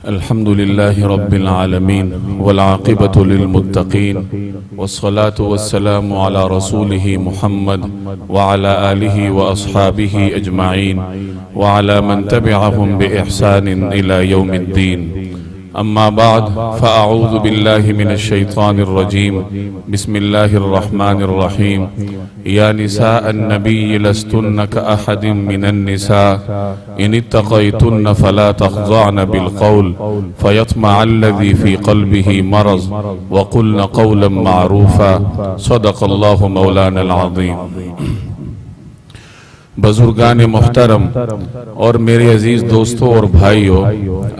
الحمد لله رب العالمين والعاقبة للمتقين والصلاة والسلام على رسوله محمد وعلى آله وأصحابه أجمعين وعلى من تبعهم بإحسان إلى يوم الدين. أما بعد فأعوذ بالله من الشيطان الرجيم. بسم الله الرحمن الرحيم. يا نساء النبي لستن كأحد من النساء إن اتقيتن فلا تخضعن بالقول فيطمع الذي في قلبه مرض وقلن قولا معروفا. صدق الله مولانا العظيم. بزرگان محترم اور میرے عزیز دوستوں اور بھائیوں،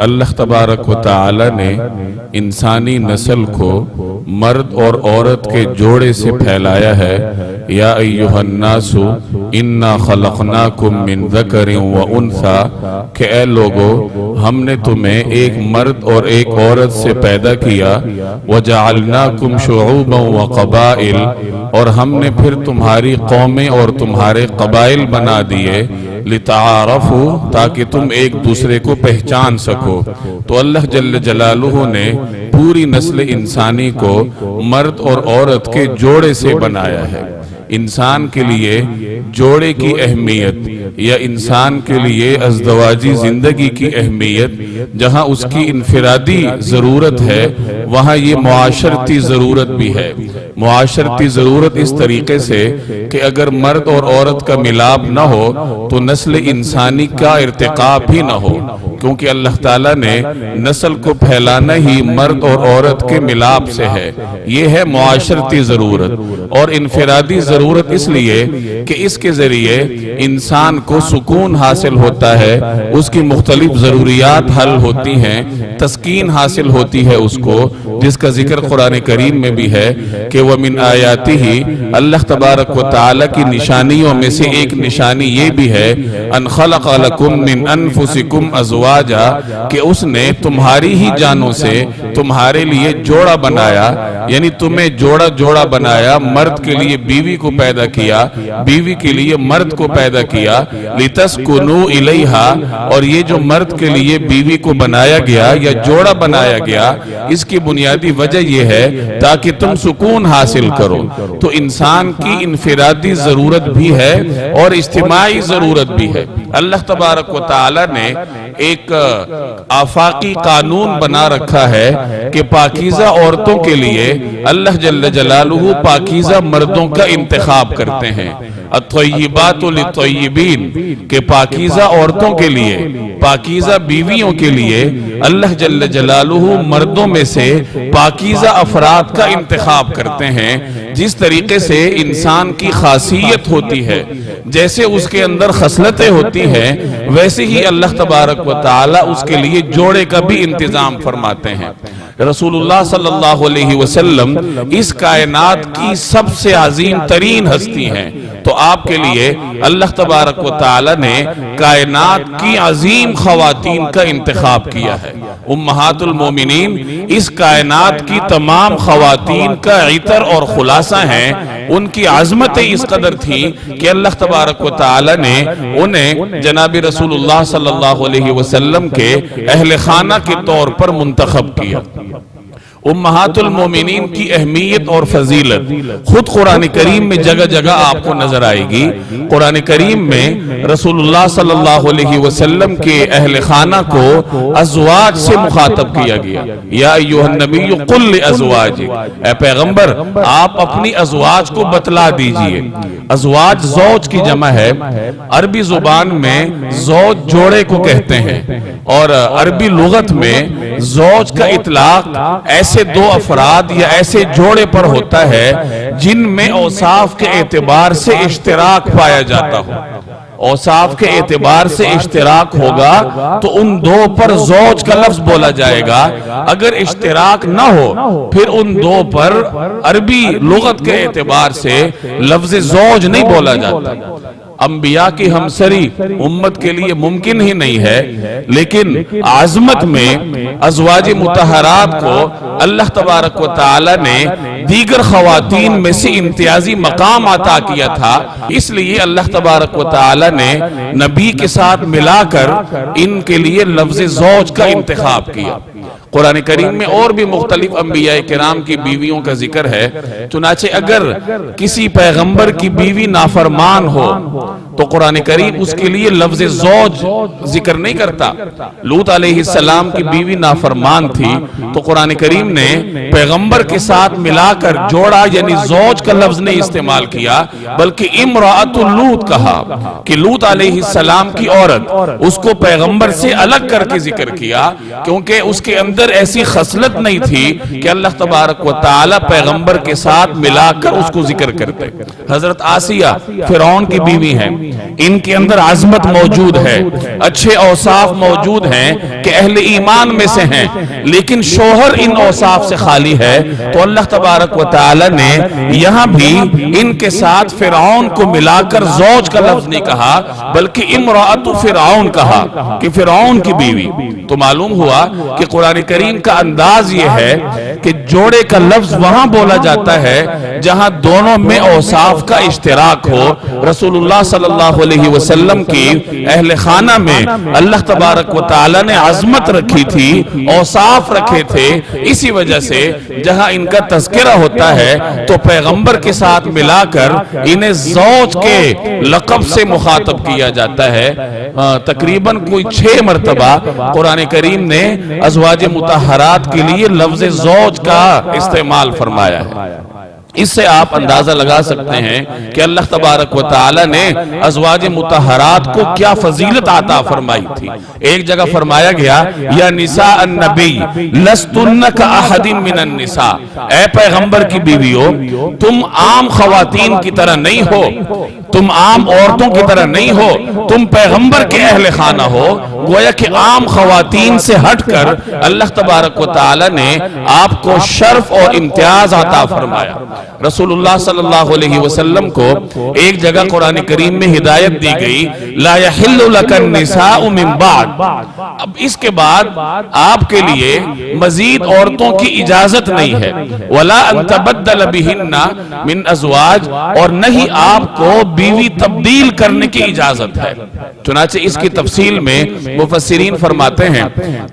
اللہ تبارک و تعالی نے انسانی نسل کو مرد اور عورت کے جوڑے سے پھیلایا ہے. یا ایہا الناس انا خلقناکم من ذکر و انثی، کہ اے لوگو ہم نے تمہیں ایک مرد اور ایک عورت سے پیدا کیا. وجعلناکم شعوبا و قبائل، اور ہم نے پھر تمہاری قومیں اور تمہارے قبائل بنا دیے. لتعارفوا، تاکہ تم ایک دوسرے کو پہچان سکو. تو اللہ جل جلالہ نے پوری نسل انسانی کو مرد اور عورت کے جوڑے سے بنایا ہے. انسان کے لیے جوڑے کی اہمیت یا انسان کے لیے ازدواجی زندگی کی اہمیت، جہاں اس کی انفرادی ضرورت ہے وہاں یہ معاشرتی ضرورت بھی ہے. معاشرتی ضرورت اس طریقے سے کہ اگر مرد اور عورت کا ملاپ نہ ہو تو نسل انسانی کا ارتقاء بھی نہ ہو، کیونکہ اللہ تعالیٰ نے نسل کو پھیلانا ہی مرد اور عورت کے ملاپ سے ہے. یہ ہے معاشرتی ضرورت. اور انفرادی ضرورت اس لیے کہ اس کے ذریعے انسان کو سکون حاصل ہوتا ہے، اس کی مختلف ضروریات حل ہوتی ہیں، تسکین حاصل ہوتی ہے اس کو، جس کا ذکر قرآن کریم میں بھی ہے کہ وَمِنْ آیَاتِهِ، اللہ تبارک و تعالی کی نشانیوں میں سے ایک نشانی یہ بھی ہے ان خلق لکم من انفسکم ازواجا، کہ اس نے تمہاری ہی جانوں سے تمہارے لیے جوڑا بنایا، یعنی تمہیں جوڑا جوڑا بنایا. مرد کے لیے بیوی کو پیدا کیا، بیوی کے لیے مرد کو پیدا کیا. لِتَسْكُنُوا إِلَيْهَا، اور یہ جو مرد کے لیے بیوی کو بنایا گیا یا جوڑا بنایا گیا، اس کی بنیادی وجہ یہ ہے تاکہ تم سکون حاصل کرو. تو انسان کی انفرادی ضرورت بھی ہے اور اجتماعی ضرورت بھی ہے. اللہ تبارک و تعالی نے ایک آفاقی قانون بنا رکھا ہے کہ پاکیزہ عورتوں کے لیے اللہ جل جلالہ پاکیزہ مردوں کا انتخاب کرتے ہیں. الطیبات للطیبین، کہ پاکیزہ عورتوں کے لیے، پاکیزہ بیویوں کے لیے اللہ جل جلالہ مردوں میں سے پاکیزہ افراد کا انتخاب کرتے ہیں. جس طریقے سے انسان کی خاصیت ہوتی ہے، جیسے اس کے اندر خصلتیں ہوتی ہیں، ویسے ہی اللہ تبارک و تعالی اس کے لیے جوڑے کا بھی انتظام فرماتے ہیں. رسول اللہ صلی اللہ علیہ وسلم اس کائنات کی سب سے عظیم ترین ہستی ہیں، تو آپ کے لیے اللہ تبارک و تعالی نے کائنات کی عظیم خواتین کا انتخاب کیا ہے. امہات المومنین اس کائنات کی تمام خواتین کا عطر اور خلاصہ ہیں. ان کی عظمتیں اس قدر تھیں کہ اللہ تبارک و تعالی نے انہیں جناب رسول اللہ صلی اللہ علیہ وسلم کے اہل خانہ کے طور پر منتخب کیا. امہات المومنین کی اہمیت اور فضیلت خود قرآن کریم میں جگہ جگہ آپ کو نظر آئے گی. قرآن کریم میں رسول اللہ صلی اللہ علیہ وسلم کے اہل خانہ کو ازواج سے مخاطب کیا گیا. یا ایھا النبی قل لازواجک، اے پیغمبر آپ اپنی ازواج کو بتلا دیجئے. ازواج زوج کی جمع ہے. عربی زبان میں زوج جوڑے کو کہتے ہیں، اور عربی لغت میں زوج کا اطلاق ایسے دو افراد یا ایسے جوڑے پر ہوتا ہے جن میں اوصاف کے اعتبار سے اشتراک پایا جاتا ہو. اوصاف کے اعتبار سے اشتراک ہوگا تو ان دو پر زوج کا لفظ بولا جائے گا. اگر اشتراک نہ ہو پھر ان دو پر عربی لغت کے اعتبار سے لفظ زوج نہیں بولا جاتا. انبیاء کی ہمسری امت کے لیے ممکن ہی نہیں ہے، لیکن عظمت میں ازواج مطہرات کو اللہ تبارک و تعالی نے دیگر خواتین میں سے امتیازی مقام عطا کیا تھا، اس لیے اللہ تبارک و تعالی نے نبی کے ساتھ ملا کر ان کے لیے لفظ زوج کا انتخاب کیا۔ قرآن کریم میں اور بھی مختلف انبیاء کرام کی بیویوں کا ذکر ہے، چنانچہ اگر کسی پیغمبر کی بیوی نافرمان ہو تو قرآن کریم اس کے لیے لفظ زوج ذکر نہیں کرتا۔ لوط علیہ السلام کی بیوی نافرمان تھی تو قرآن کریم نے پیغمبر کے ساتھ ملا کر جوڑا، یعنی زوج کا لفظ نہیں استعمال کیا، بلکہ امرأۃ لوط کہا کہ لوط علیہ السلام کی عورت، اس کو پیغمبر سے الگ کر کے ذکر کیا، کیونکہ اس کے اندر ایسی خصلت نہیں تھی کہ اللہ تبارک و تعالی پیغمبر کے ساتھ ملا کر اس کو ذکر کرتے۔ حضرت آسیہ فرعون کی بیوی ہیں، ان کے اندر عظمت موجود ہے، اچھے اوصاف موجود ہیں کہ اہل ایمان میں سے ہیں، لیکن شوہر ان اوصاف سے خالی ہے، تو اللہ تبارک و تعالی نے یہاں بھی ان کے ساتھ فرعون کو ملا کر زوج کا لفظ نہیں کہا بلکہ امرأۃ فرعون کہا کہ فرعون کی بیوی۔ تو معلوم ہوا کہ قرآن کریم کا انداز یہ ہے کہ جوڑے کا لفظ وہاں بولا جاتا ہے جہاں دونوں میں اوصاف کا اشتراک ہو۔ رسول اللہ صلی اللہ علیہ وسلم کی اہل خانہ میں اللہ تبارک و تعالی نے عظمت رکھی تھی، اوصاف رکھے تھے، اسی وجہ سے جہاں ان کا تذکرہ ہوتا ہے تو پیغمبر کے ساتھ ملا کر انہیں زوج کے لقب سے مخاطب کیا جاتا ہے۔ تقریباً کوئی 6 مرتبہ قرآن کریم نے ازواج مطہرات کے لیے لفظ زوج کا استعمال فرمایا ہے۔ اس سے آپ اندازہ لگا سکتے ہیں کہ اللہ تبارک و تعالی نے ازواج مطہرات کو کیا فضیلت عطا فرمائی تھی۔ ایک جگہ فرمایا گیا یا نساء النبی لستن کاحد من النساء، اے پیغمبر کی بیویوں تم عام خواتین کی طرح نہیں ہو، تم عام عورتوں کی طرح نہیں ہو، تم پیغمبر کے اہل خانہ ہو۔ گویا کہ عام خواتین سے ہٹ کر اللہ تبارک و تعالی نے آپ کو شرف اور امتیاز عطا فرمایا۔ رسول اللہ صلی اللہ علیہ وسلم کو ایک جگہ قرآن کریم میں ہدایت دی گئی، لا یحل لک النساء من بعد، اب اس کے بعد آپ کے لیے مزید عورتوں کی اجازت نہیں ہے، ولا ان تبدل بہن من ازواج، اور نہیں آپ کو بیوی تبدیل کرنے کی اجازت ہے۔ چنانچہ اس کی تفصیل میں مفسرین فرماتے ہیں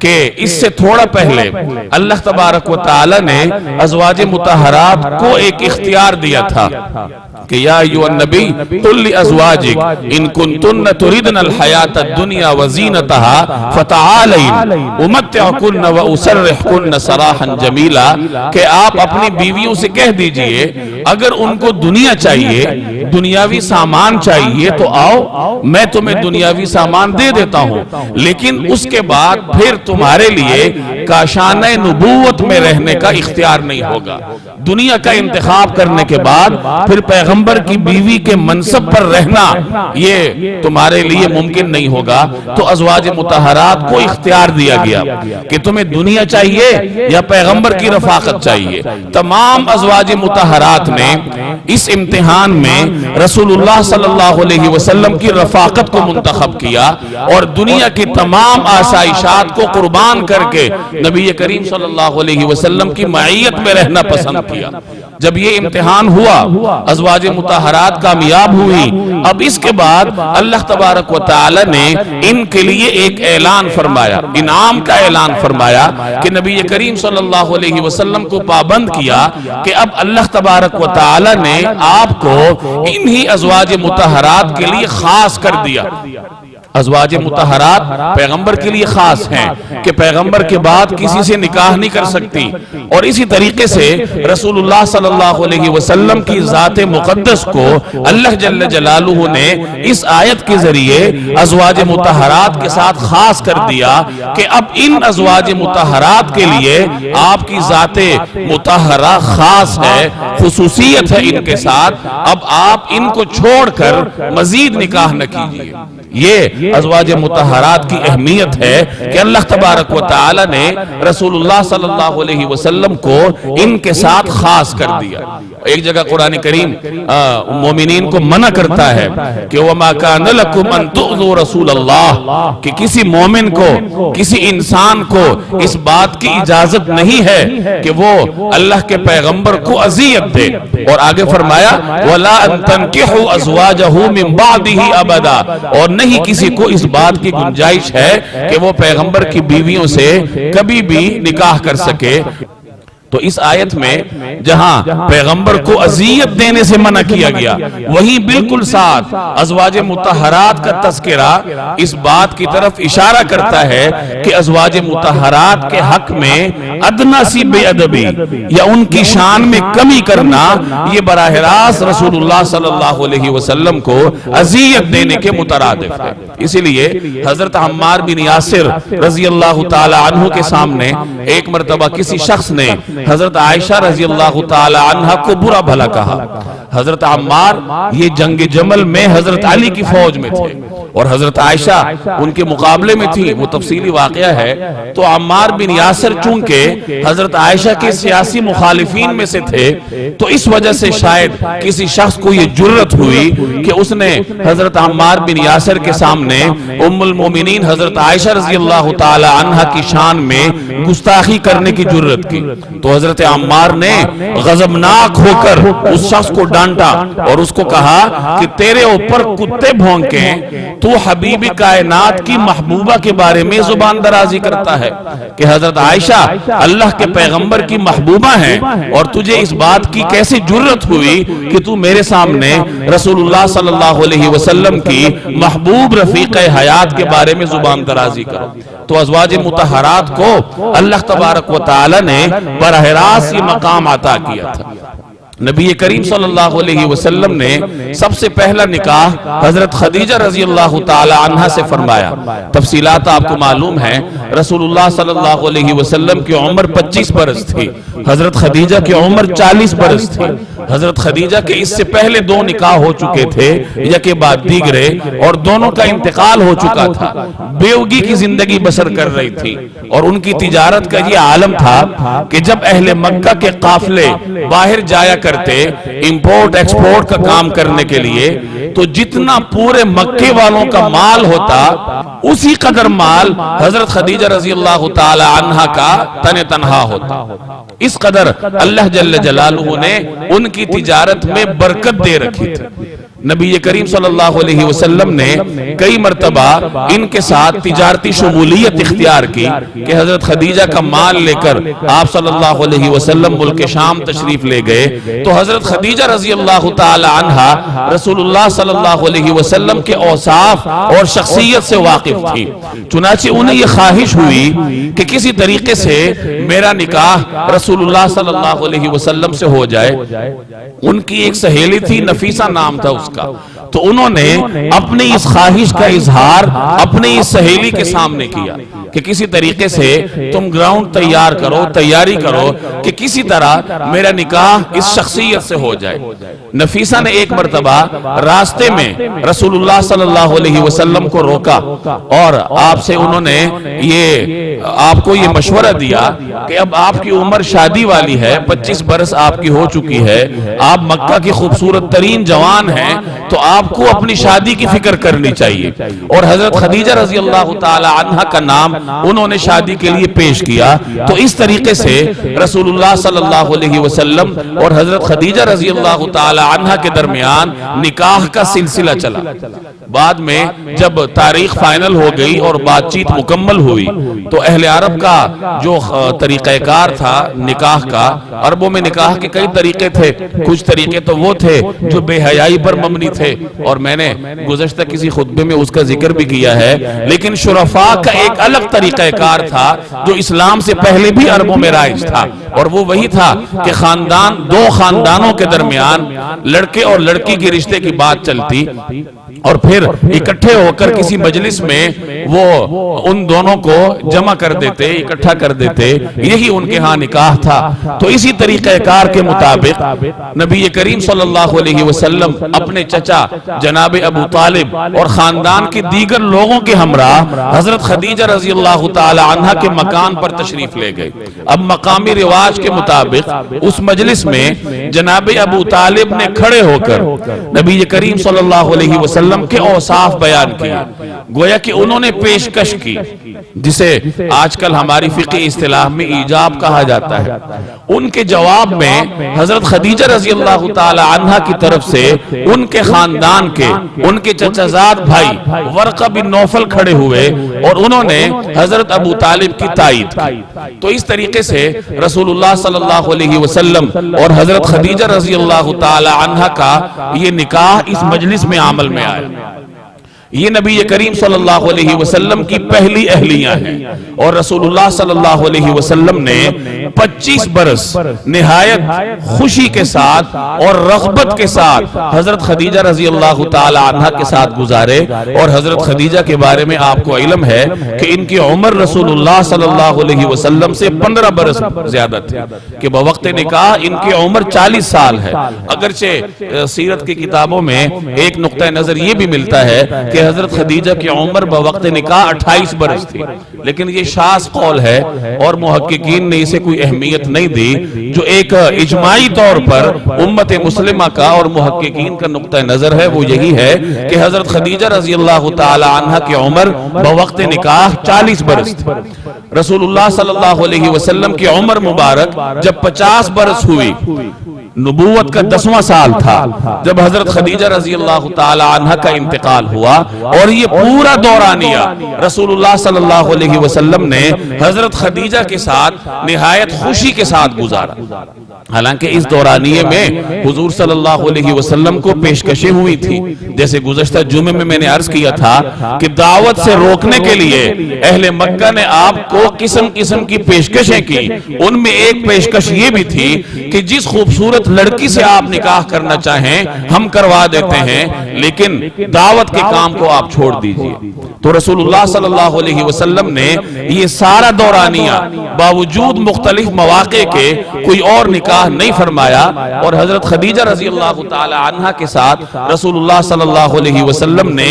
کہ اس سے تھوڑا پہلے اللہ تبارک و تعالی نے ازواج مطہرات کو ایک اختیار دیا تھا کہ یا ایھا النبی قل لازواجک ان کنتن تردن الحیاۃ الدنیا وزینتها فتعالین امتعکن واسرحکن سراحا جمیلا، کہ آپ اپنی بیویوں سے کہہ دیجئے اگر ان کو دنیا چاہیے، دنیاوی سامان چاہیے تو آؤ، میں تمہیں دنیاوی سامان دے دیتا ہوں، لیکن اس کے بعد پھر تمہارے لیے کاشانہ نبوت میں رہنے کا اختیار نہیں ہوگا۔ دنیا کا انتخاب کرنے کے بعد پھر پیغمبر کی بیوی کے منصب پر رہنا یہ تمہارے لیے ممکن نہیں ہوگا۔ تو ازواج مطہرات کو اختیار دیا گیا کہ تمہیں دنیا چاہیے یا پیغمبر کی رفاقت چاہیے۔ تمام ازواج مطہرات نے اس امتحان میں رسول اللہ صلی اللہ علیہ وسلم کی رفاقت کو منتخب کیا اور دنیا کی تمام آسائشات کو قربان کر کے نبی کریم صلی اللہ علیہ وسلم کی معیت میں رہنا پسند کیا۔ جب یہ امتحان ہوا، ازواج مطہرات کامیاب ہوئی، اب اس کے بعد اللہ تبارک و تعالی نے ان کے لیے ایک اعلان فرمایا، انعام کا اعلان فرمایا کہ نبی کریم صلی اللہ علیہ وسلم کو پابند کیا کہ اب اللہ تبارک و تعالی نے آپ کو انہی ازواج مطہرات کے لیے خاص کر دیا۔ ازواج مطہرات پیغمبر کے لیے خاص ہیں کہ پیغمبر کے بعد کسی سے نکاح نہیں کر سکتی، اور اسی طریقے سے رسول اللہ صلی اللہ علیہ وسلم کی ذات مقدس کو اللہ جل جلالہ نے اس آیت کے ذریعے ازواج مطہرات کے ساتھ خاص کر دیا کہ اب ان ازواج مطہرات کے لیے آپ کی ذات مطہرہ خاص ہے، خصوصیت ہے ان کے ساتھ، اب آپ ان کو چھوڑ کر مزید نکاح نہ کیجیے۔ یہ ازواج مطہرات کی اہمیت ہے کہ اللہ تبارک و تعالی نے رسول اللہ صلی اللہ علیہ وسلم کو ان کے ساتھ خاص کر دیا۔ ایک جگہ قرآن کریم مومنین کو منع کرتا ہے کہ وَمَا كَانَ لَكُمْ أَن تُؤْذُوا رَسُولَ اللَّهِ کہ کسی مومن کو کسی انسان کو اس بات کی اجازت نہیں ہے کہ وہ اللہ کے پیغمبر کو اذیت دے. اور آگے فرمایا وَلَا أَن تَنْكِحُوا أَزْوَاجَهُ مِن بَعْدِهِ أَبَدًا اور نہیں کسی کو اس بات کی گنجائش ہے کہ وہ پیغمبر کی بیویوں سے کبھی بھی نکاح کر سکے. تو اس آیت میں جہاں پیغمبر کو اذیت دینے سے منع کیا گیا وہیں بالکل ساتھ ازواج مطہرات کا تذکرہ اس بات کی طرف اشارہ کرتا ہے کہ ازواج مطہرات کے حق میں ادنا سی بے ادبی یا ان کی شان میں کمی کرنا یہ براہ راست رسول اللہ صلی اللہ علیہ وسلم کو اذیت دینے کے مترادف ہے. اسی لیے حضرت عمار بن یاسر رضی اللہ تعالی عنہ کے سامنے ایک مرتبہ کسی شخص نے حضرت عائشہ رضی اللہ تعالی عنہ کو برا بھلا کہا. حضرت عمار یہ جنگ جمل میں حضرت علی کی فوج میں تھے اور حضرت عائشہ ان کے مقابلے میں تھی. وہ تفصیلی واقعہ ہے. تو عمار بن یاسر چونکہ حضرت عائشہ کے سیاسی مخالفین میں سے تھے تو اس وجہ سے شاید کسی شخص کو یہ جرت ہوئی کہ اس نے حضرت عمار بن یاسر کے سامنے ام المومنین حضرت عائشہ رضی اللہ تعالی عنہ کی شان میں گستاخی کرنے کی جرت کی. تو حضرت عمار نے غضبناک ہو کر اس شخص کو ڈانٹا اور اس کو کہا کہ تیرے اوپر کتے بھونکیں تو حبیب کائنات کی محبوبہ کے بارے میں زبان درازی کرتا ہے کہ حضرت عائشہ اللہ کے پیغمبر کی محبوبہ ہیں اور تجھے اس بات کی کیسے جرت ہوئی کہ تو میرے سامنے رسول اللہ صلی اللہ علیہ وسلم کی محبوب رفیق حیات کے بارے میں زبان درازی کرو. تو ازواج مطہرات کو اللہ تبارک و تعالی نے براہ راست یہ مقام عطا کیا تھا. نبی کریم صلی اللہ علیہ وسلم نے سب سے پہلا نکاح حضرت خدیجہ رضی اللہ تعالی عنہ سے فرمایا. تفصیلات آپ کو معلوم ہیں. رسول اللہ صلی اللہ علیہ وسلم کی عمر 25 برس تھی. حضرت خدیجہ کی عمر 40 برس تھی. حضرت خدیجہ کے اس سے پہلے 2 نکاح ہو چکے تھے یکے بعد دیگرے اور دونوں کا انتقال ہو چکا تھا. بیوگی کی زندگی بسر کر رہی تھی اور ان کی تجارت کا یہ عالم تھا کہ جب اہل مکہ کے قافلے باہر جایا کرتے امپورٹ ایکسپورٹ کا کام کرنے کے لیے تو جتنا پورے مکے والوں کا مال ہوتا اسی قدر مال حضرت خدیجہ رضی اللہ تعالی عنہ کا تنہا ہوتا. اس قدر اللہ جل جلالہ نے ان کی تجارت میں برکت دے رکھی تھی. نبی کریم صلی اللہ علیہ وسلم نے کئی مرتبہ ان کے ساتھ تجارتی شمولیت اختیار کی کہ حضرت خدیجہ کا مال لے کر آپ صلی اللہ علیہ وسلم ملک شام تشریف لے گئے تو حضرت خدیجہ رضی اللہ تعالی عنہ رسول اللہ صلی اللہ علیہ وسلم کے اوصاف اور شخصیت سے واقف تھی. چنانچہ انہیں یہ خواہش ہوئی کہ کسی طریقے سے میرا نکاح رسول اللہ صلی اللہ علیہ وسلم سے ہو جائے. ان کی ایک سہیلی تھی, نفیسہ نام تھا اس کا. تو انہوں نے اپنی اس خواہش کا اظہار اپنی اس سہیلی کے سامنے کیا کہ کسی طریقے سے تم گراؤنڈ تیار کرو, تیاری کرو کہ کسی طرح میرا نکاح اس شخصیت سے ہو جائے. نفیسہ نے ایک مرتبہ راستے میں رسول اللہ صلی اللہ علیہ وسلم کو روکا اور آپ سے انہوں نے آپ کو یہ مشورہ دیا کہ اب آپ کی عمر شادی والی ہے, 25 برس آپ کی ہو چکی ہے, آپ مکہ کی خوبصورت ترین جوان ہیں, تو آپ کو اپنی شادی کی فکر کرنی چاہیے. اور حضرت خدیجہ رضی اللہ تعالی عنہ کا نام انہوں نے شادی کے لیے پیش کیا. تو اس طریقے سے رسول اللہ صلی اللہ علیہ وسلم اور حضرت خدیجہ رضی اللہ تعالی عنہ کے درمیان نکاح کا سلسلہ چلا. بعد میں جب تاریخ فائنل ہو گئی اور بات چیت مکمل ہوئی تو اہل عرب کا جو طریقہ کار تھا نکاح کا, عربوں میں نکاح کے کئی طریقے تھے. کچھ طریقے تو وہ تھے جو بے حیائی پر مبنی تھے اور میں نے گزشتہ کسی خطبے میں اس کا ذکر بھی کیا ہے. لیکن شرفاء کا ایک الگ طریقہ کار تھا جو اسلام سے پہلے بھی عربوں میں رائج تھا, اور وہ وہی تھا کہ دو خاندانوں کے درمیان لڑکے اور لڑکی کے رشتے کی بات چلتی اور پھر اکٹھے ہو کر کسی مجلس میں وہ ان دونوں کو جمع کر دیتے، اکٹھا کر دیتے، یہی ان کے ہاں نکاح تھا۔ تو اسی طریقہ کار کے مطابق نبی کریم صلی اللہ علیہ وسلم اپنے چچا جناب ابو طالب اور خاندان کے دیگر لوگوں کے ہمراہ حضرت خدیجہ رضی اللہ تعالی عنہ کے مکان پر تشریف لے گئے۔ اب مقامی رواج کے مطابق اس مجلس میں جناب ابو طالب نے کھڑے ہو کر نبی کریم صلی اللہ علیہ وسلم کے اوصاف بیان کیے، گویا کہ انہوں نے پیشکش کی، جسے آج کل ہماری فقہی اصطلاح میں ایجاب کہا جاتا ہے۔ ان کے جواب میں حضرت خدیجہ رضی اللہ تعالی عنہ کی طرف سے ان کے خاندان کے، ان کے چچازاد بھائی ورقہ بن نوفل کھڑے ہوئے اور انہوں نے حضرت ابو طالب کی تائید کی۔ تو اس طریقے سے رسول اللہ صلی اللہ علیہ وسلم اور حضرت خدیجہ رضی اللہ تعالی عنہ کا یہ نکاح اس مجلس میں عمل میں آئے۔ یہ نبی کریم صلی اللہ علیہ وسلم کی پہلی اہلیہ ہیں، اور رسول اللہ صلی اللہ علیہ وسلم نے 25 برس نہایت خوشی کے ساتھ اور رغبت کے ساتھ حضرت خدیجہ رضی اللہ تعالی عنہ کے ساتھ گزارے۔ اور حضرت خدیجہ کے بارے میں آپ کو علم ہے کہ ان کی عمر رسول اللہ صلی اللہ علیہ وسلم سے 15 برس زیادہ تھی، کہ بوقت نکاح ان کی عمر 40 سال ہے۔ اگرچہ سیرت کی کتابوں میں ایک نقطہ نظر یہ بھی ملتا ہے کہ حضرت خدیجہ کی عمر بوقت نکاح 28 برس تھی، لیکن یہ شاذ قول ہے اور محققین نے اسے کوئی اہمیت نہیں دی۔ جو ایک اجماعی طور پر امت مسلمہ کا اور محققین کا نقطہ نظر ہے وہ یہی ہے کہ حضرت خدیجہ رضی اللہ تعالی عنہ کی عمر بوقت نکاح 40 برس تھی۔ رسول اللہ صلی اللہ علیہ وسلم کی عمر مبارک جب 50 برس ہوئی، نبوت کا 10واں سال تھا جب حضرت خدیجہ رضی اللہ تعالی عنہ کا انتقال ہوا، اور یہ پورا دورانیہ رسول اللہ صلی اللہ علیہ وسلم نے حضرت خدیجہ کے ساتھ نہایت خوشی کے ساتھ گزارا۔ حالانکہ اس دورانیے میں حضور صلی اللہ علیہ وسلم کو پیشکشیں ہوئی تھی، جیسے گزشتہ جمعے میں نے عرض کیا تھا کہ دعوت سے روکنے کے لیے اہل مکہ نے آپ کو قسم قسم کی پیشکشیں کی۔ ان میں ایک پیشکش یہ بھی تھی کہ جس خوبصورت لڑکی سے آپ نکاح کرنا چاہیں ہم کروا دیتے ہیں، لیکن دعوت کے کام کو آپ چھوڑ دیجئے۔ تو رسول اللہ صلی اللہ علیہ وسلم نے یہ سارا دورانیہ باوجود مختلف مواقع کے کوئی اور نکاح نہیں فرمایا، اور حضرت خدیجہ رضی اللہ تعالی عنہ کے ساتھ رسول اللہ صلی اللہ علیہ وسلم نے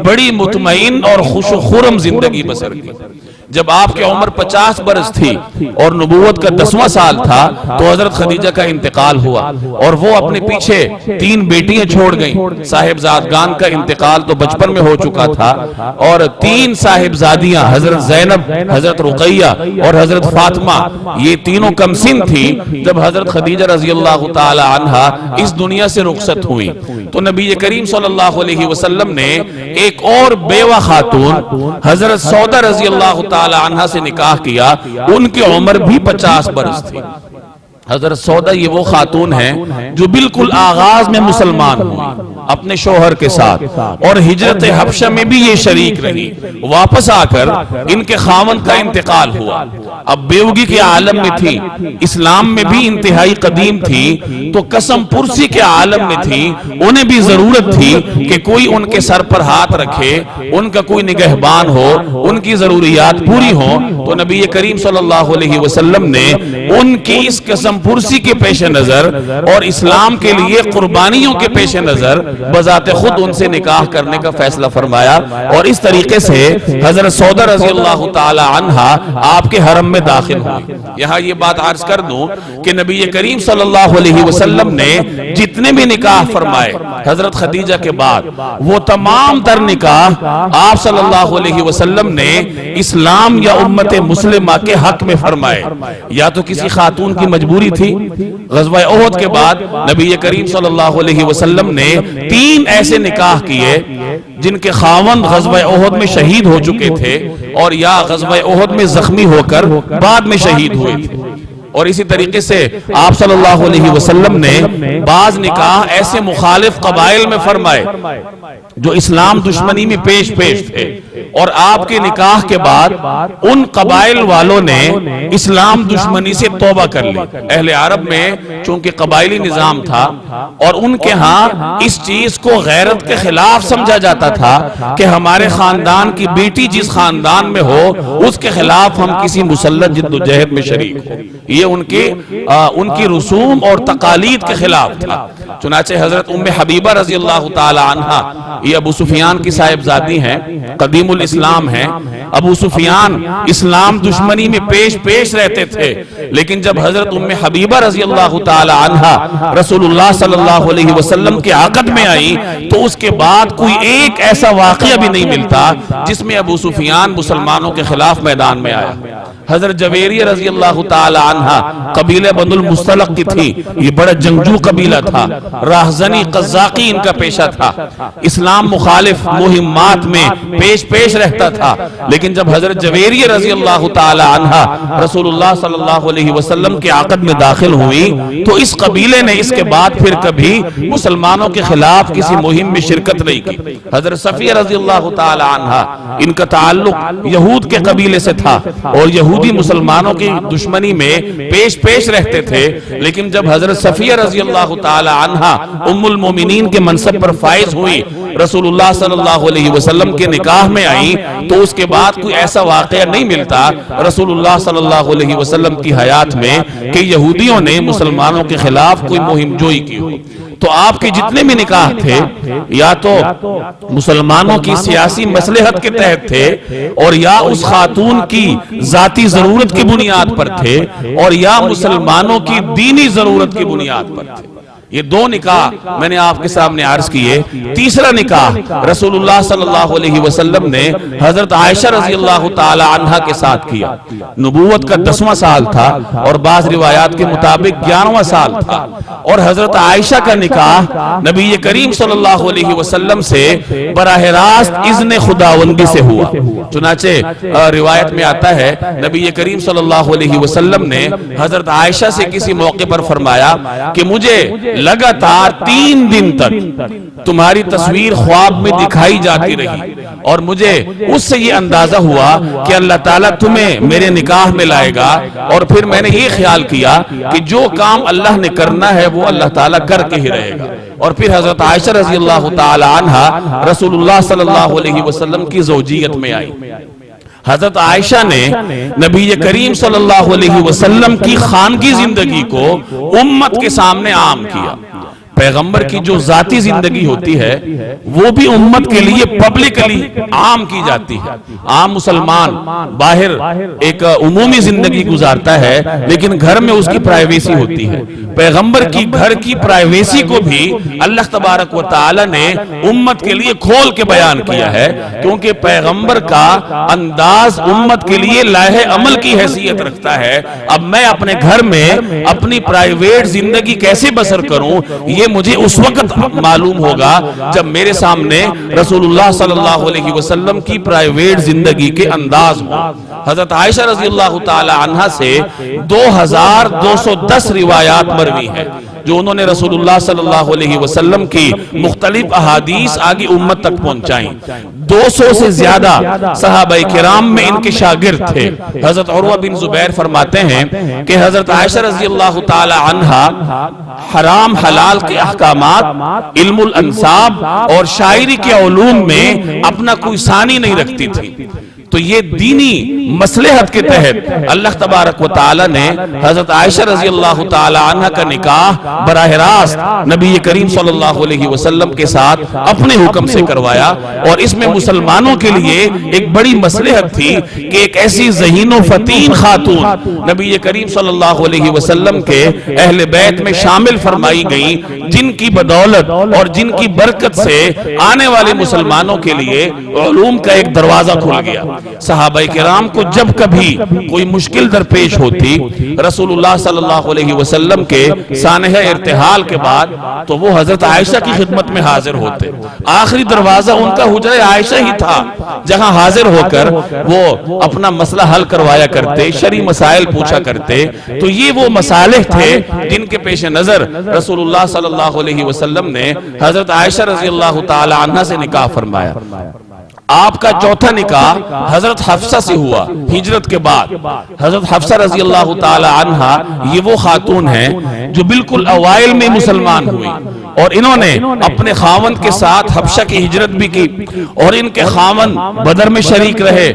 بڑی مطمئن اور خوش و خرم زندگی بسر کی۔ جب آپ کی عمر 50 برس تھی اور نبوت کا 10واں سال تھا تو حضرت خدیجہ کا انتقال ہوا، اور وہ اپنے پیچھے 3 بیٹیاں چھوڑ گئیں۔ صاحبزادگان کا انتقال تو بچپن میں ہو چکا تھا، اور 3 صاحبزادیاں حضرت زینب، حضرت رقیہ اور حضرت فاطمہ، یہ تینوں کم سن تھی جب حضرت خدیجہ رضی اللہ تعالی عنہ اس دنیا سے رخصت ہوئی۔ تو نبی کریم صلی اللہ علیہ وسلم نے ایک اور بیوہ خاتون حضرت سودہ رضی اللہ تعالی عنہ سے نکاح کیا، ان کی عمر بھی 50 برس تھی۔ حضرت سودہ یہ وہ خاتون ہیں جو بالکل آغاز میں مسلمان ہوئی اپنے شوہر کے ساتھ، اور ہجرت حبشہ میں بھی یہ شریک رہی۔ واپس آ کر ان کے خاوند کا انتقال ہوا، اب بیوگی کے عالم میں تھی، اسلام میں بھی انتہائی قدیم تھی، تو قسم پرسی کے عالم میں تھی۔ انہیں بھی ضرورت تھی کہ کوئی ان کے سر پر ہاتھ رکھے، ان کا کوئی نگہبان ہو، ان کی ضروریات پوری ہو۔ تو نبی کریم صلی اللہ علیہ وسلم نے ان کی اس قسم پرسی کے پیش نظر اور اسلام کے لیے قربانیوں کے پیش نظر بذات خود ان سے نکاح کرنے کا فیصلہ فرمایا، اور اس طریقے سے حضرت سودہ رضی اللہ تعالی عنہ آپ کے حرم میں داخل ہوئی۔ یہاں یہ بات عرض کر دوں کہ نبی کریم صلی اللہ علیہ وسلم نے جتنے بھی نکاح فرمائے حضرت خدیجہ کے بعد، وہ تمام تر نکاح آپ صلی اللہ علیہ وسلم نے اسلام یا امت مسلمہ کے حق میں فرمائے۔ یا تو کسی خاتون کی مجبوری تھی، غزوہ احد کے بعد نبی کریم صلی اللہ علیہ وسلم نے 3 ایسے نکاح کیے جن کے خاوند غزوہ احد میں شہید ہو چکے تھے، اور یا غزوہ احد میں زخمی ہو کر بعد میں شہید ہوئے تھے۔ اور اسی طریقے سے آپ صلی اللہ علیہ وسلم نے بعض نکاح ایسے مخالف قبائل میں فرمائے جو اسلام دشمنی میں پیش تھے، اور آپ کے نکاح کے بعد ان قبائل والوں نے اسلام دشمنی سے توبہ کر لی۔ اہل عرب میں چونکہ قبائلی نظام تھا اور ان کے ہاں اس چیز کو غیرت کے خلاف سمجھا جاتا تھا کہ ہمارے خاندان کی بیٹی جس خاندان میں ہو اس کے خلاف ہم کسی مسلح جد و جہد میں شریک ہو، یہ ان کی رسوم اور تقالید کے خلاف تھا۔ چنانچہ حضرت ام حبیبہ رضی اللہ تعالی عنہ، یہ ابو سفیان کی صاحبزادی ہیں، قدیم الاسلام ہیں۔ ابو سفیان اسلام دشمنی میں پیش رہتے تھے، لیکن جب حضرت ام حبیبہ رضی اللہ تعالی عنہ رسول اللہ صلی اللہ علیہ وسلم کے عقد میں آئی تو اس کے بعد کوئی ایک ایسا واقعہ بھی نہیں ملتا جس میں ابو سفیان مسلمانوں کے خلاف میدان میں آیا۔ حضرت جویریہ رضی اللہ تعالی عنہ قبیلہ بنو المصطلق کی تھی، یہ بڑا جنگجو قبیلہ تھا، راہزنی قزاقی ان کا پیشہ تھا، اسلام مخالف مہمات میں پیش رہتا تھا، لیکن جب حضرت جویریہ رضی اللہ تعالی عنہ رسول اللہ صلی اللہ علیہ وسلم کے عقد میں داخل ہوئی تو اس قبیلے نے اس کے بعد پھر کبھی مسلمانوں کے خلاف کسی مہم میں شرکت نہیں کی۔ حضرت صفیہ رضی اللہ تعالی عنہ، ان کا تعلق یہود کے قبیلے سے تھا اور یہودی مسلمانوں کی دشمنی میں پیش رہتے تھے، لیکن جب حضرت صفیہ رضی اللہ تعالی عنہ ام المومنین کے منصب پر فائز ہوئی، رسول اللہ صلی اللہ علیہ وسلم کے نکاح میں آئیں تو اس کے بعد کوئی ایسا واقعہ نہیں ملتا رسول اللہ صلی اللہ علیہ وسلم کی حیات میں کہ یہودیوں نے مسلمانوں کے خلاف کوئی مہم جوئی کی ہو۔ تو آپ کے جتنے بھی نکاح تھے یا تو مسلمانوں کی سیاسی مصلحت کے تحت تھے اور یا اس خاتون کی ذاتی ضرورت کی بنیاد پر تھے اور یا مسلمانوں کی دینی ضرورت کی بنیاد پر تھے۔ یہ دو نکاح میں نے آپ کے سامنے عرض کیے۔ تیسرا نکاح رسول اللہ صلی اللہ علیہ وسلم نے حضرت عائشہ رضی اللہ تعالی عنہ کے ساتھ کیا۔ نبوت کا 10واں سال تھا اور بعض روایات کے مطابق 11واں سال تھا، اور حضرت عائشہ کا نکاح نبی کریم صلی اللہ علیہ وسلم سے براہ راست اذن خداوندی سے ہوا۔ چنانچہ روایت میں آتا ہے نبی کریم صلی اللہ علیہ وسلم نے حضرت عائشہ سے کسی موقع پر فرمایا کہ مجھے لگاتار 3 دن تک تمہاری تصویر خواب میں دکھائی جاتی رہی اور مجھے اس سے یہ اندازہ ہوا کہ اللہ تعالیٰ تمہیں میرے نکاح میں لائے گا، اور پھر میں نے یہ خیال کیا کہ جو کام اللہ نے کرنا ہے وہ اللہ تعالیٰ کر کے ہی رہے گا۔ اور پھر حضرت عائشہ رضی اللہ تعالی عنہ رسول اللہ صلی اللہ علیہ وسلم کی زوجیت میں آئی۔ حضرت عائشہ نے نبی کریم صلی اللہ علیہ وسلم کی خانگی زندگی کو امت کے سامنے عام کیا۔ پیغمبر کی جو ذاتی زندگی ہوتی ہے وہ بھی امت کے لیے پبلکلی عام کی جاتی ہے۔ عام مسلمان باہر ایک عمومی زندگی گزارتا ہے لیکن گھر میں اس کی پرائیویسی ہوتی ہے۔ پیغمبر کی گھر کی پرائیویسی کو بھی اللہ تبارک و تعالی نے امت کے لیے کھول کے بیان کیا ہے، کیونکہ پیغمبر کا انداز امت کے لیے لائحہ عمل کی حیثیت رکھتا ہے۔ اب میں اپنے گھر میں اپنی پرائیویٹ زندگی کیسے بسر کروں، یہ مجھے اس وقت معلوم ہوگا جب میرے سامنے رسول اللہ صلی اللہ علیہ وسلم کی پرائیویٹ زندگی کے انداز ہو۔ حضرت عائشہ رضی اللہ تعالی عنہ سے 2210 روایات مروی ہیں جو انہوں نے رسول اللہ صلی اللہ علیہ وسلم کی مختلف احادیث آگے امت تک پہنچائیں۔ 200 سے زیادہ صحابہ کرام میں ان کے شاگرد تھے۔ حضرت عروہ بن زبیر فرماتے ہیں کہ حضرت عائشہ رضی اللہ تعالی عنہ حرام حلال کے احکامات، علم الانساب اور شاعری کے علوم میں اپنا کوئی ثانی نہیں رکھتی تھی۔ تو یہ دینی مصلحت کے تحت اللہ تبارک و تعالی نے حضرت عائشہ رضی اللہ تعالی عنہ کا نکاح براہ راست نبی کریم صلی اللہ علیہ وسلم کے ساتھ اپنے حکم سے کروایا، اور اس میں مسلمانوں کے لیے ایک بڑی مصلحت تھی کہ ایک ایسی ذہین و فتین خاتون نبی کریم صلی اللہ علیہ وسلم کے اہل بیت میں شامل فرمائی گئیں، جن کی بدولت اور جن کی برکت سے آنے والے مسلمانوں کے لیے علوم کا ایک دروازہ کھل گیا۔ صحابہ کرام کو جب کبھی کوئی مشکل درپیش ہوتی رسول اللہ صلی اللہ علیہ وسلم کے سانحہ ارتحال کے بعد تو وہ حضرت عائشہ کی خدمت میں حاضر ہوتے۔ آخری دروازہ ان کا حجرہ عائشہ ہی تھا جہاں حاضر ہو کر وہ اپنا مسئلہ حل کروایا کرتے، شرعی مسائل پوچھا کرتے۔ تو یہ وہ مصالح تھے جن کے پیش نظر رسول اللہ صلی اللہ علیہ وسلم نے حضرت عائشہ رضی اللہ تعالی عنہ سے نکاح فرمایا۔ آپ کا چوتھا نکاح حضرت حفصہ سے ہوا ہجرت کے بعد. حضرت حفصہ رضی اللہ تعالی عنہا یہ وہ خاتون ہیں جو بالکل اوائل میں مسلمان ہوئی اور انہوں نے اپنے خاوند کے ساتھ حبشہ کی ہجرت بھی کی اور ان کے خاوند بدر میں شریک رہے,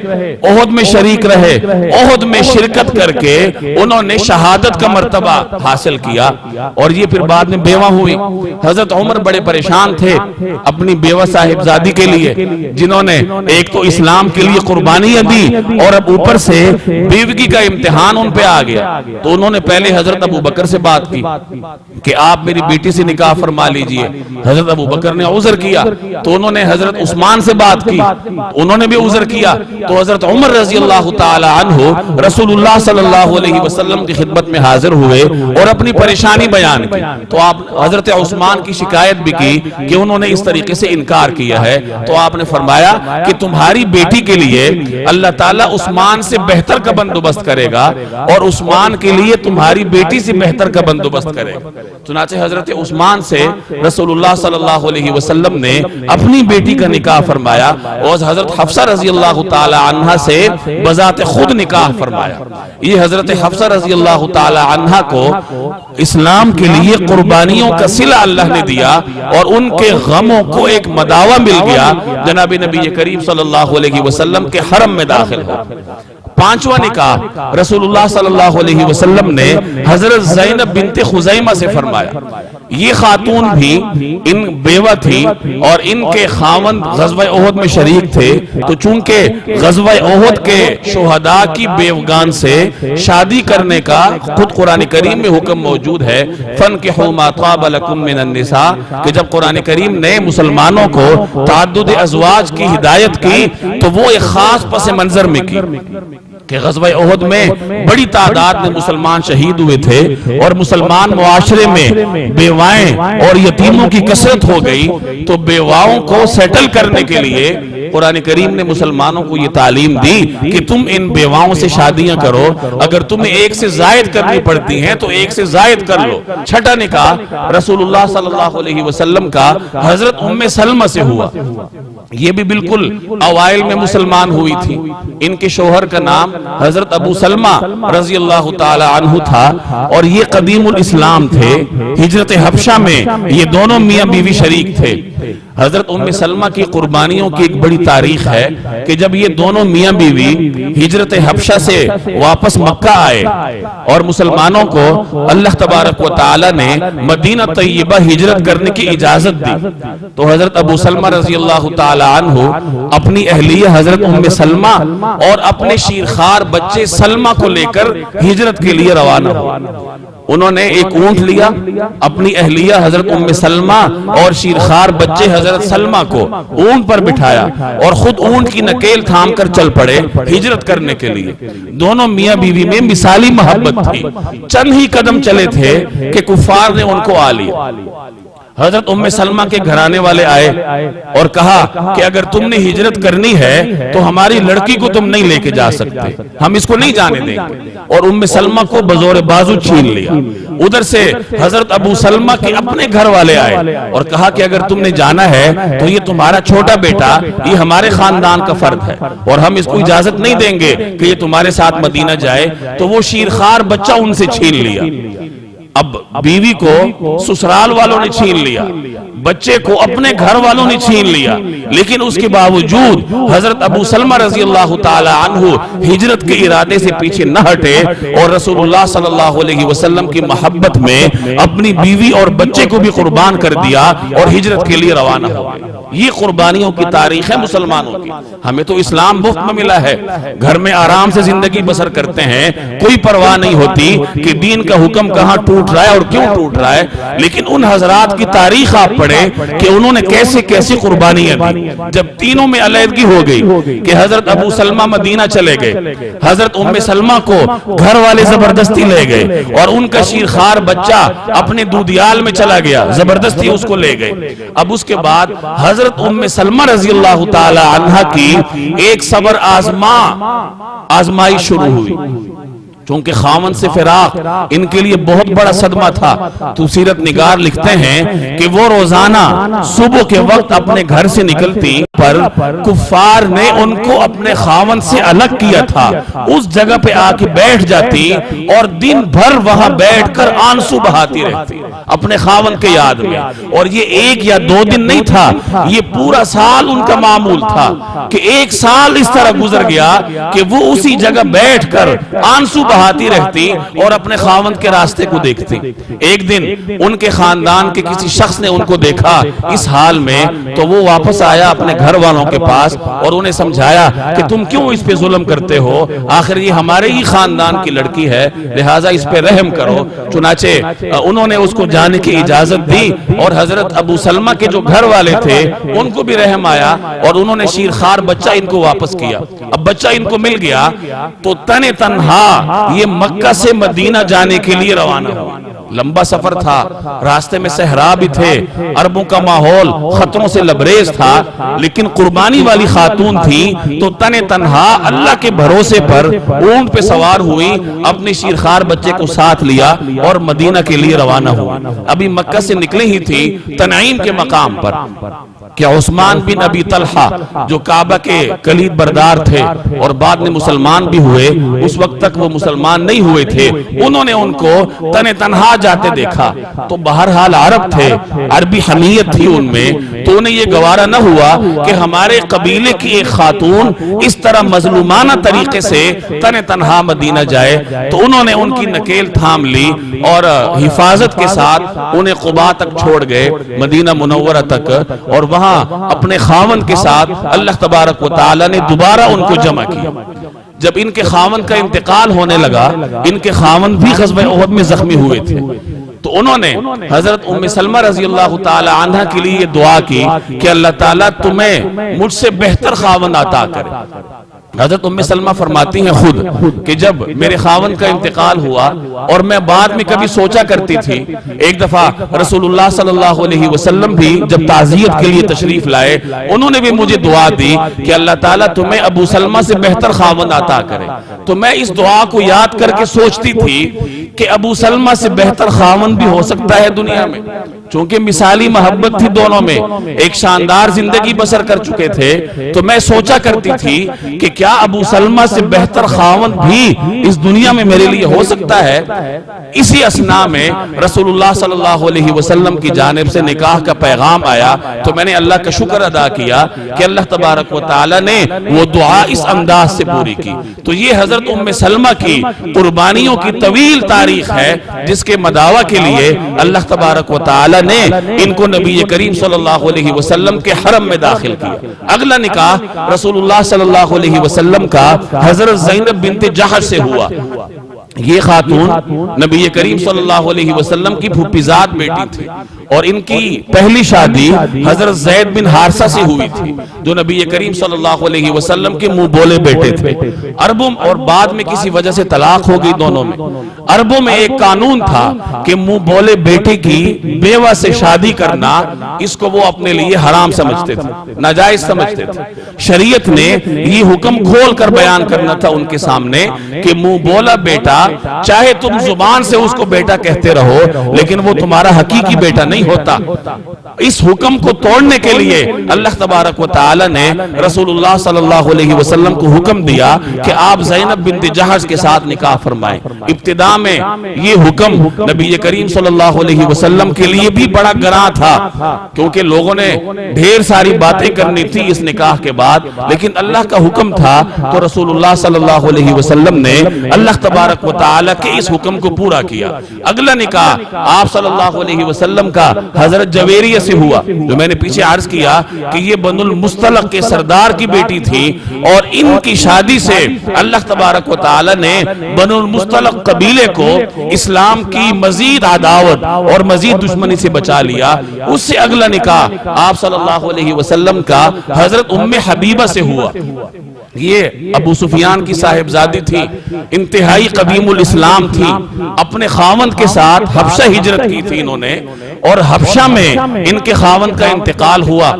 احد میں شریک رہے. احد میں شرکت کر کے انہوں نے شہادت کا مرتبہ حاصل کیا اور یہ پھر بعد میں بیوہ ہوئی. حضرت عمر بڑے پریشان تھے اپنی بیوہ صاحبزادی کے لیے جنہوں نے ایک تو اسلام کے لیے قربانیاں دی اور اب اوپر سے بیوگی کا امتحان ان پہ آ گیا. تو انہوں نے پہلے حضرت ابو بکر سے بات کی کہ آپ میری بیٹی سے نکاح فرما لیجئے. حضرت ابو بکر نے عذر کیا تو انہوں نے حضرت عثمان سے بات کی, انہوں نے بھی عذر کیا. تو حضرت عمر رضی اللہ تعالی عنہ رسول اللہ صلی اللہ علیہ وسلم کی خدمت میں حاضر ہوئے اور اپنی پریشانی بیان کی. تو آپ حضرت عثمان کی شکایت بھی کی کہ انہوں نے اس طریقے سے انکار کیا ہے. تو آپ نے فرمایا کہ تمہاری بیٹی کے لیے اللہ تعالیٰ عثمان سے بہتر کا بندوبست کرے گا اور عثمان کے لیے تمہاری بیٹی سے بہتر کا بندوبست کرے گا. چنانچہ حضرت عثمان سے رسول اللہ صلی اللہ علیہ وسلم نے اپنی بیٹی کا نکاح فرمایا اور حضرت حفصہ رضی اللہ تعالی عنہ سے بذات خود نکاح فرمایا. یہ حضرت حفصہ رضی اللہ تعالی عنہ کو اسلام کے لیے قربانیوں کا صلہ اللہ نے دیا اور ان کے غموں کو ایک مداوع مل گیا جناب نبی کریم صلی اللہ علیہ وسلم کے حرم میں داخل ہو. پانچواں نکاح رسول اللہ صلی اللہ علیہ وسلم نے حضرت زینب بنت خزیمہ سے فرمایا. یہ خاتون بھی ان بیوہ تھی اور ان کے خاوند غزوہ احد میں شریک تھے. تو چونکہ غزوہ احد کے شہداء کی بیوگان سے شادی کرنے کا خود قرآن کریم میں حکم موجود ہے, فَانْكِحُوا مَا طَابَ لَكُم مِّنَ النِّسَاءِ, کہ جب قرآن کریم نے مسلمانوں کو تعدد ازواج کی ہدایت کی تو وہ ایک خاص پس منظر میں کی کہ غزوہ احد میں بڑی تعداد میں مسلمان شہید ہوئے تھے اور مسلمان معاشرے میں بیوائیں اور یتیموں کی کثرت ہو گئی. تو بیواؤں کو سیٹل کرنے کے لیے قرآن کریم نے مسلمانوں کو یہ تعلیم دی کہ تم ان بیواؤں سے شادیاں کرو, اگر تمہیں ایک سے زائد کرنی پڑتی ہیں تو ایک سے زائد کر لو. چھٹا نکاح رسول اللہ صلی اللہ علیہ وسلم کا حضرت ام سلمہ سے ہوا. یہ بھی بالکل اوائل میں مسلمان ہوئی تھی. ان کے شوہر کا نام حضرت ابو سلمہ رضی اللہ تعالی عنہ تھا اور یہ قدیم الاسلام تھے. ہجرت حبشہ میں یہ دونوں میاں بیوی شریک تھے. حضرت ام سلمہ کی قربانیوں کی ایک بڑی تاریخ ہے کہ جب یہ دونوں میاں بیوی ہجرت حبشہ سے واپس مکہ آئے اور مسلمانوں کو اللہ تبارک و تعالی نے مدینہ طیبہ ہجرت کرنے کی اجازت دی تو حضرت ابو سلمہ رضی اللہ تعالی عنہ اپنی اہلیہ حضرت ام سلمہ اور اپنے شیرخوار بچے سلمہ کو لے کر ہجرت کے لیے روانہ ہوئے. انہوں نے ایک اونٹ لیا, اپنی اہلیہ حضرت ام سلمہ اور شیرخوار بچے حضرت سلمہ کو اونٹ پر بٹھایا اور خود اونٹ کی نکیل تھام کر چل پڑے ہجرت کرنے کے لیے. دونوں میاں بیوی میں مثالی محبت تھی. چند ہی قدم چلے تھے کہ کفار نے ان کو آ لیا. حضرت ام سلمہ کے گھرانے والے آئے اور کہا کہ اگر تم نے ہجرت کرنی ہے تو ہماری لڑکی کو تم نہیں لے کے جا سکتے, ہم اس کو نہیں جانے دیں گے. اور ام سلمہ کو بزور بازو چھین لیا. ادھر سے حضرت ابو سلمہ کے اپنے گھر والے آئے اور کہا کہ اگر تم نے جانا ہے تو یہ تمہارا چھوٹا بیٹا, یہ ہمارے خاندان کا فرد ہے اور ہم اس کو اجازت نہیں دیں گے کہ یہ تمہارے ساتھ مدینہ جائے. تو وہ شیرخوار بچہ ان سے چھین لیا. اب بیوی کو سسرال والوں نے چھین لیا, بچے کو اپنے گھر والوں نے چھین لیا, لیکن اس کے باوجود حضرت ابو سلمہ رضی اللہ تعالی عنہ ہجرت کے ارادے سے پیچھے نہ ہٹے اور رسول اللہ صلی اللہ علیہ وسلم کی محبت میں اپنی بیوی اور بچے کو بھی قربان کر دیا اور ہجرت کے لیے روانہ ہو گئے. یہ قربانیوں کی تاریخ ہے مسلمانوں کی. ہمیں تو اسلام مفت میں ملا ہے, گھر میں آرام سے زندگی بسر کرتے ہیں, کوئی پرواہ نہیں ہوتی کہ دین کا حکم کہاں ٹوٹ رہا ہے اور کیوں ٹوٹ رہا ہے. لیکن ان حضرات کی تاریخ آپ پڑھیں کہ انہوں نے کیسے کیسی قربانیاں دی. جب تینوں میں علیحدگی ہو گئی کہ حضرت ابو سلمہ مدینہ چلے گئے, حضرت ام سلمہ کو گھر والے زبردستی لے گئے اور ان کا شیرخوار بچہ اپنے دودیال میں چلا گیا, زبردستی اس کو لے گئے. اب اس کے بعد حضرت ام سلمہ رضی اللہ تعالی عنہ کی ایک صبر آزمائی شروع ہوئی. چونکہ خاوند سے فراق ان کے لیے بہت بڑا صدمہ تھا. تو سیرت نگار لکھتے ہیں کہ وہ روزانہ صبح کے وقت اپنے گھر سے نکلتی, پر کفار نے ان کو اپنے خاوند سے الگ کیا تھا، اس جگہ پہ آ کے بیٹھ جاتی اور دن بھر وہاں بیٹھ کر آنسو بہاتی رہتی اپنے خاوند کے یاد میں. اور یہ ایک یا دو دن نہیں تھا، یہ پورا سال ان کا معمول تھا کہ ایک سال اس طرح گزر گیا کہ وہ اسی جگہ بیٹھ کر آنسو بہاتی رہتی اور اپنے خاوند کے راستے کو دیکھتی. ایک دن ان کے خاندان کے کسی شخص نے ان کو دیکھا اس حال میں، تو وہ واپس آیا اپنے گھر والوں کے پاس اور انہیں سمجھایا کہ تم کیوں اس پہ ظلم کرتے ہو، آخر یہ ہمارے ہی خاندان کی لڑکی ہے، لہٰذا اس پہ رحم کرو. چنانچہ انہوں نے اس کو جانے کی اجازت دی اور حضرت ابو سلمہ کے جو گھر والے تھے ان کو بھی رحم آیا اور انہوں نے شیرخوار بچہ ان کو واپس کیا. اب بچہ ان کو مل گیا تو تنہا یہ مکہ سے مدینہ جانے کے لیے روانہ ہوا. لمبا سفر تھا، راستے میں صحرا بھی تھے، عربوں کا ماحول خطروں سے لبریز تھا، لیکن قربانی والی خاتون تھی تو تنہا اللہ کے بھروسے پر اونٹ پہ سوار ہوئی، اپنے شیرخوار بچے کو ساتھ لیا اور مدینہ کے لیے روانہ ہوا. ابھی مکہ سے نکلے ہی تھی تنعیم کے مقام پر کہ عثمان بن ابی طلحہ جو کعبہ کے کلید بردار تھے اور بعد میں مسلمان بھی ہوئے، اس وقت تک وہ مسلمان نہیں ہوئے تھے، انہوں نے ان کو تنہا جاتے دیکھا. تو بہرحال عرب تھے، عربی حمیت تھی ان میں، تو انہیں یہ گوارا نہ ہوا کہ ہمارے قبیلے کی ایک خاتون اس طرح مظلومانہ طریقے سے تنہا مدینہ جائے. تو انہوں نے ان کی نکیل تھام لی اور حفاظت کے ساتھ انہیں قباء تک چھوڑ گئے، مدینہ منورہ تک، اور وہاں اپنے خاوند کے ساتھ اللہ تبارک و تعالی نے دوبارہ ان کو جمع کیا. جب ان کے خاوند کا انتقال ہونے لگا، ان کے خاوند بھی غزوہ احد میں زخمی ہوئے تھے، تو انہوں نے حضرت ام سلمہ رضی اللہ تعالی عنہ کے لیے یہ دعا کی کہ اللہ تعالیٰ تمہیں مجھ سے بہتر خاوند عطا کرے. حضرت ام سلمہ فرماتی ہیں خود کہ جب میرے خاوند کا انتقال ہوا اور میں بعد میں کبھی سوچا کرتی تھی، ایک دفعہ رسول اللہ صلی اللہ علیہ وسلم بھی جب تعزیت کے لیے تشریف لائے، انہوں نے بھی مجھے دعا دی کہ اللہ تعالیٰ تمہیں ابو سلمہ سے بہتر خاوند عطا کرے. تو میں اس دعا کو یاد کر کے سوچتی تھی کہ ابو سلمہ سے بہتر خاوند بھی ہو سکتا ہے دنیا میں، چونکہ مثالی محبت تھی دونوں میں، ایک شاندار زندگی بسر کر چکے تھے. تو میں سوچا کرتی تھی کہ کیا ابو سلمہ سے بہتر خاوند بھی اس دنیا میں میرے لیے ہو سکتا ہے. اسی اثناء میں رسول اللہ صلی اللہ علیہ وسلم کی جانب سے نکاح کا پیغام آیا، تو میں نے اللہ کا شکر ادا کیا کہ اللہ تبارک و تعالی نے وہ دعا اس انداز سے پوری کی. تو یہ حضرت ام سلمہ کی قربانیوں کی طویل تاریخ ہے، جس کے مداوع کے لیے اللہ تبارک و تعالی نے ان کو نبی کریم صلی اللہ علیہ وسلم کے حرم میں داخل کیا. اگلا نکاح رسول اللہ صلی اللہ علیہ وسلم کا حضرت زینب بنت جحش سے ہوا. یہ خاتون نبی کریم صلی اللہ علیہ وسلم کی پھوپھیزاد بیٹی تھی اور ان کی پہلی شادی حضرت زید بن حارثہ سے ہوئی تھی جو نبی کریم صلی اللہ علیہ وسلم کے منہ بولے بیٹے تھے. عربوں اور بعد میں کسی وجہ سے طلاق ہو گئی دونوں میں. عربوں میں ایک قانون تھا کہ منہ بولے بیٹے کی بیوہ سے شادی کرنا اس کو وہ اپنے لیے حرام سمجھتے تھے، ناجائز سمجھتے تھے. شریعت نے یہ حکم کھول کر بیان کرنا تھا ان کے سامنے کہ منہ بولا بیٹا چاہے تم زبان سے اس کو بیٹا کہتے رہو لیکن وہ تمہارا حقیقی بیٹا نہیں ہوتا. اس حکم کو توڑنے کے لیے اللہ تبارک و تعالی نے رسول اللہ صلی اللہ علیہ وسلم کو حکم دیا کہ آپ زینب بنت جحش کے ساتھ نکاح فرمائیں. ابتداء میں یہ حکم نبی کریم صلی اللہ علیہ وسلم کے لیے بھی بڑا گراں تھا کیونکہ لوگوں نے ڈھیر ساری باتیں کرنی تھی اس نکاح کے بعد، لیکن اللہ کا حکم تھا تو رسول اللہ صلی اللہ علیہ وسلم نے اللہ تبارک و تعالی کے اس حکم کو پورا کیا. اگلا نکاح آپ صلی اللہ علیہ وسلم کا حضرت جویریہ سے ہوا جو میں نے پیچھے عرض کیا کہ یہ بنو المصطلق کے سردار کی بیٹی تھی اور ان کی شادی سے اللہ تبارک و تعالی نے بنو المصطلق قبیلے کو اسلام کی مزید عداوت اور مزید دشمنی سے بچا لیا. اس سے اگلا نکاح آپ صلی اللہ علیہ وسلم کا حضرت ام حبیبہ سے ہوا یہ ابو سفیان کی صاحبزادی تھی، انتہائی قدیم الاسلام تھی، اپنے خاوند کے ساتھ حبشہ ہجرت کی تھی انہوں نے، اور حبشہ میں ان کے خاوند کا انتقال ہوا۔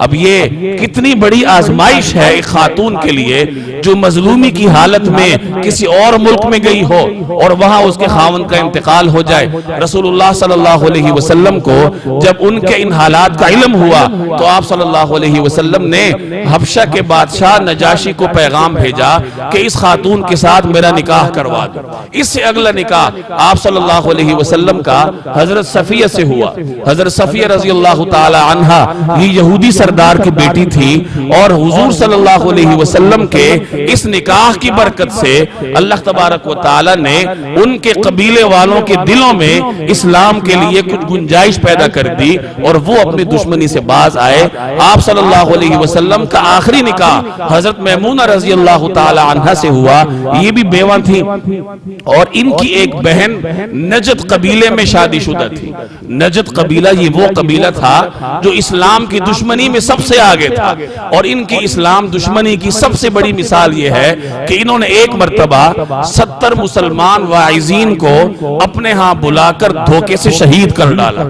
اب یہ کتنی بڑی آزمائش ہے ایک خاتون کے لیے جو مظلومی کی حالت میں کسی اور ملک میں گئی ہو اور وہاں اس کے خاوند کا انتقال ہو جائے۔ رسول اللہ صلی اللہ علیہ وسلم کو جب ان کے ان حالات کا علم ہوا تو آپ صلی اللہ علیہ وسلم نے حبشہ کے بادشاہ نجاشی کو پیغام بھیجا کہ اس خاتون کے ساتھ میرا نکاح کروا دو۔ اس سے اگلا نکاح آپ صلی اللہ علیہ وسلم کا حضرت صفیہ سے ہوا۔ حضرت صفیہ رضی اللہ تعالی عنہا یہ یہودی سردار کی بیٹی تھی، اور حضور صلی اللہ علیہ وسلم کے اس نکاح کی برکت سے اللہ تبارک و تعالی نے ان کے قبیلے والوں کے دلوں میں اسلام کے لیے کچھ گنجائش پیدا کر دی اور وہ اپنی دشمنی سے باز آئے۔ آپ صلی اللہ علیہ وسلم کا آخری نکاح حضرت میمونہ رضی اللہ تعالی عنہ سے ہوا، یہ بھی بیوہ تھی، اور ان کی ایک بہن نجد قبیلے میں شادی شدہ تھی۔ نجد قبیلہ یہ وہ قبیلہ تھا جو اسلام کی دشمنی میں سب سے آگے تھا، اور ان کی اسلام دشمنی کی سب سے بڑی مثال یہ ہے کہ انہوں نے ایک مرتبہ 70 مسلمان واعظین کو اپنے ہاں بلا کر دھوکے سے شہید کر ڈالا۔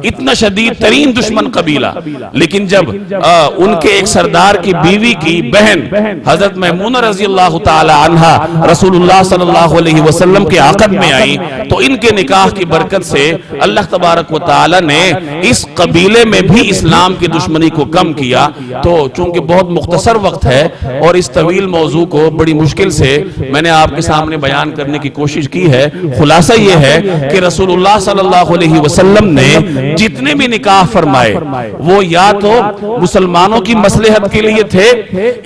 اتنا شدید ترین دشمن قبیلہ، لیکن جب ان کے ایک سردار کی بیوی کی بہن حضرت میمونہ رضی اللہ تعالی عنہ رسول اللہ صلی اللہ علیہ وسلم کے عقد میں آئی تو ان کے نکاح کی برکت سے اللہ تبارک و تعالی نے اس قبیلے میں بھی اسلام کی دشمنی کو کم کیا۔ تو چونکہ بہت مختصر وقت ہے اور اس طویل موضوع کو بڑی مشکل سے میں نے آپ کے سامنے بیان کرنے کی کوشش کی ہے، خلاصہ یہ ہے کہ رسول اللہ صلی اللہ علیہ وسلم نے جتنے بھی نکاح فرمائے وہ یا تو مسلمانوں کی مصلحت کے لیے تھے،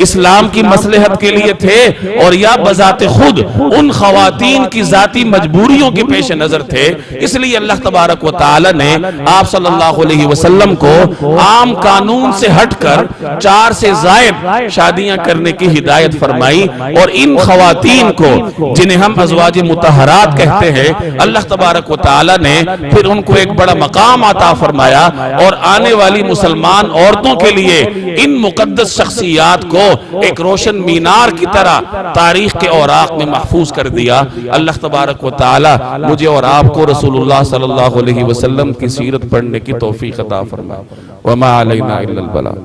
اسلام کی مصلحت کے لیے تھے، اور یا بذات خود ان خواتین کی ذاتی مجبوریوں کے پیش نظر تھے۔ اس لیے اللہ تبارک و تعالی نے آپ صلی اللہ علیہ وسلم کو عام قانون سے ہٹ کر 4 سے زائد شادیاں کرنے کی ہدایت فرمائی، اور ان خواتین کو جنہیں ہم ازواج مطہرات کہتے ہیں اللہ تبارک و تعالی نے پھر ان کو ایک بڑا مقام عطا فرمایا، اور آنے والی مسلمان عورتوں کے لیے ان مقدس شخصیات کو ایک روشن مینار کی طرح تاریخ کے اوراق میں محفوظ کر دیا۔ اللہ تبارک و تعالی مجھے اور آپ کو رسول اللہ صلی اللہ علیہ وسلم کی سیرت پڑھنے کی توفیق عطا فرمائے۔ وما علینا الا البلاغ۔